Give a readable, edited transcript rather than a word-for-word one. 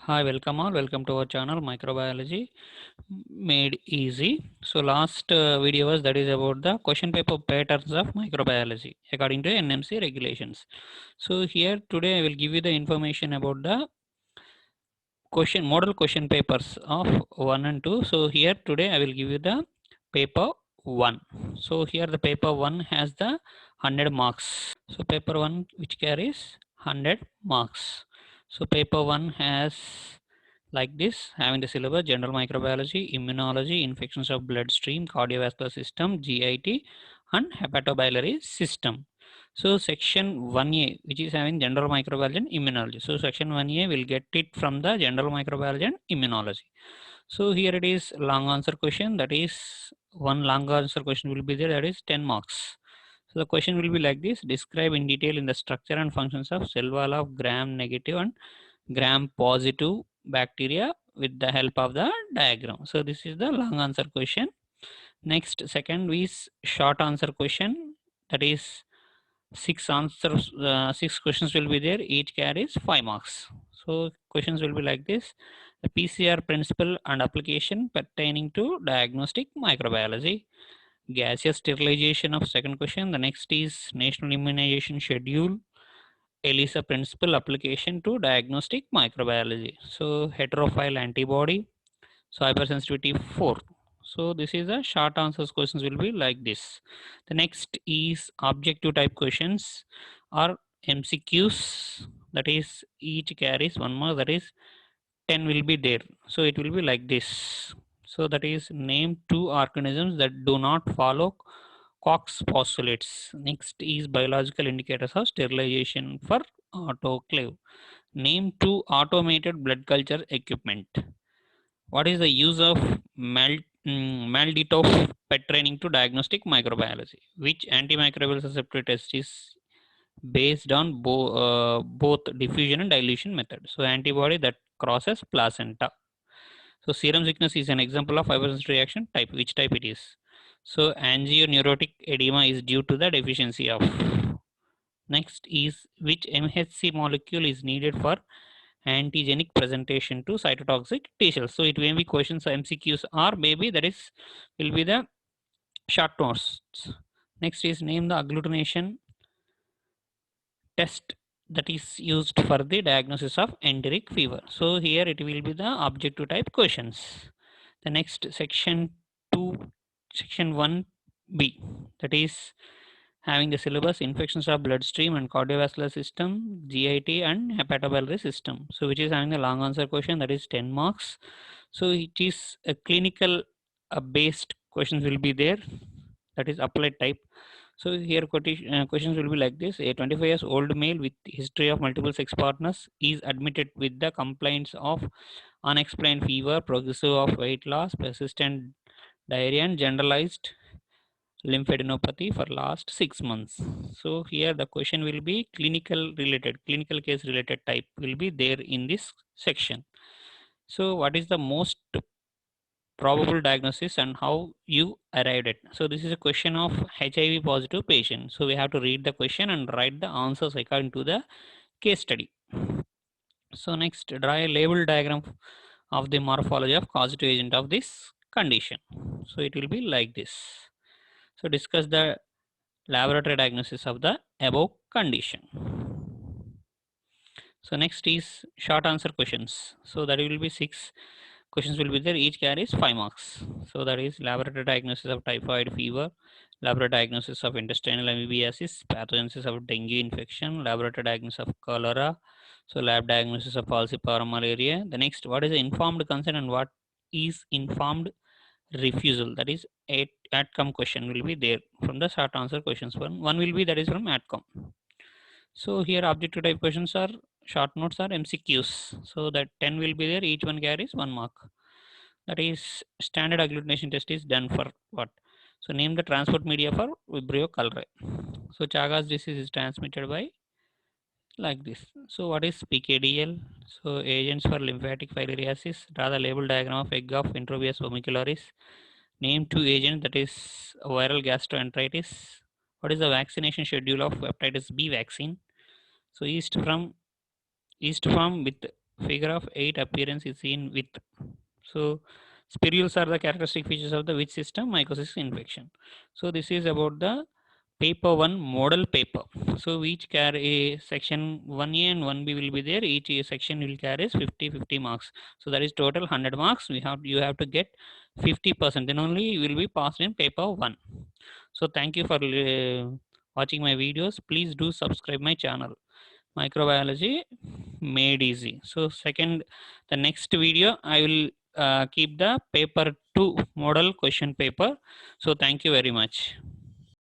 Hi, welcome all. Welcome to our channel Microbiology Made Easy. So last video was that is about the question paper patterns of microbiology according to NMC regulations. So here today I will give you the information about the model question papers of 1 and 2. So here today I will give you the paper 1. So here the paper 1 has the 100 marks. So paper 1 which carries 100 marks. So paper 1 has like this, having the syllabus: general microbiology, immunology, infections of bloodstream, cardiovascular system, GIT, and hepatobiliary system. So section 1A, which is having general microbiology and immunology. So section 1A will get it from the general microbiology and immunology. So here it is long answer question, that is one long answer question will be there, that is 10 marks. So the question will be like this: describe in detail in the structure and functions of cell wall of gram negative and gram positive bacteria with the help of the diagram. So this is the long answer question. Next, second is short answer question, that is six questions will be there, each carries 5 marks. So questions will be like this: the PCR principle and application pertaining to diagnostic microbiology. Gaseous sterilization of second question. The next is national immunization schedule. ELISA principle application to diagnostic microbiology. So heterophile antibody. So hypersensitivity 4. So this is a short answers questions will be like this. The next is objective type questions or MCQs, that is each carries 1 mark, that is 10 will be there. So it will be like this. So that is name 2 organisms that do not follow Cox postulates. Next is biological indicators of sterilization for autoclave. Name 2 automated blood culture equipment. What is the use of Malditov pet training to diagnostic microbiology? Which antimicrobial susceptibility test is based on both diffusion and dilution method? So antibody that crosses placenta. So serum sickness is an example of fibrosis reaction type. Which type it is? So angioneurotic edema is due to the deficiency of. Next is which MHC molecule is needed for antigenic presentation to cytotoxic T cells. So it may be questions MCQs or maybe that is will be the short notes. Next is name the agglutination test that is used for the diagnosis of enteric fever. So here it will be the objective type questions. The next section 2, section 1B, that is having the syllabus infections of bloodstream and cardiovascular system, GIT, and hepatobiliary system. So which is having the long answer question, that is 10 marks. So it is a clinical based questions will be there, that is applied type. So here questions will be like this: a 25 years old male with history of multiple sex partners is admitted with the complaints of unexplained fever, progressive of weight loss, persistent diarrhea, and generalized lymphadenopathy for last 6 months. So here the question will be clinical case related type will be there in this section. So what is the most probable diagnosis and how you arrived at? So this is a question of HIV positive patient. So we have to read the question and write the answers according to the case study. So next, draw a label diagram of the morphology of causative agent of this condition. So it will be like this. So discuss the laboratory diagnosis of the above condition. So next is short answer questions. So that will be 6 questions will be there, each carries 5 marks. So that is laboratory diagnosis of typhoid fever, laboratory diagnosis of intestinal amoebiasis, pathogenesis of dengue infection, laboratory diagnosis of cholera, so lab diagnosis of falciparum malaria. The next, what is the informed consent and what is informed refusal? That is ATCOM question will be there from the short answer questions. One will be that is from ATCOM. So here objective type questions are short notes are MCQs. So that 10 will be there, each one carries 1 mark. That is standard agglutination test is done for what? So name the transport media for Vibrio cholerae. So Chagas disease is transmitted by like this. So what is PKDL? So agents for lymphatic filariasis. Draw the label diagram of egg of Enterobius vermicularis. Name 2 agents, that is viral gastroenteritis. What is the vaccination schedule of hepatitis B vaccine? So yeast form with Figure of 8 appearance is seen with. So spirules are the characteristic features of the which system? Mycosis infection. So this is about the paper 1 model paper. So each carry section 1A and 1B will be there. Each section will carry 50 marks. So that is total 100 marks. You have to get 50%. Then only you will be passed in paper 1. So thank you for watching my videos. Please do subscribe my channel. Microbiology made easy. So the next video I will keep the paper 2 model question paper. So thank you very much.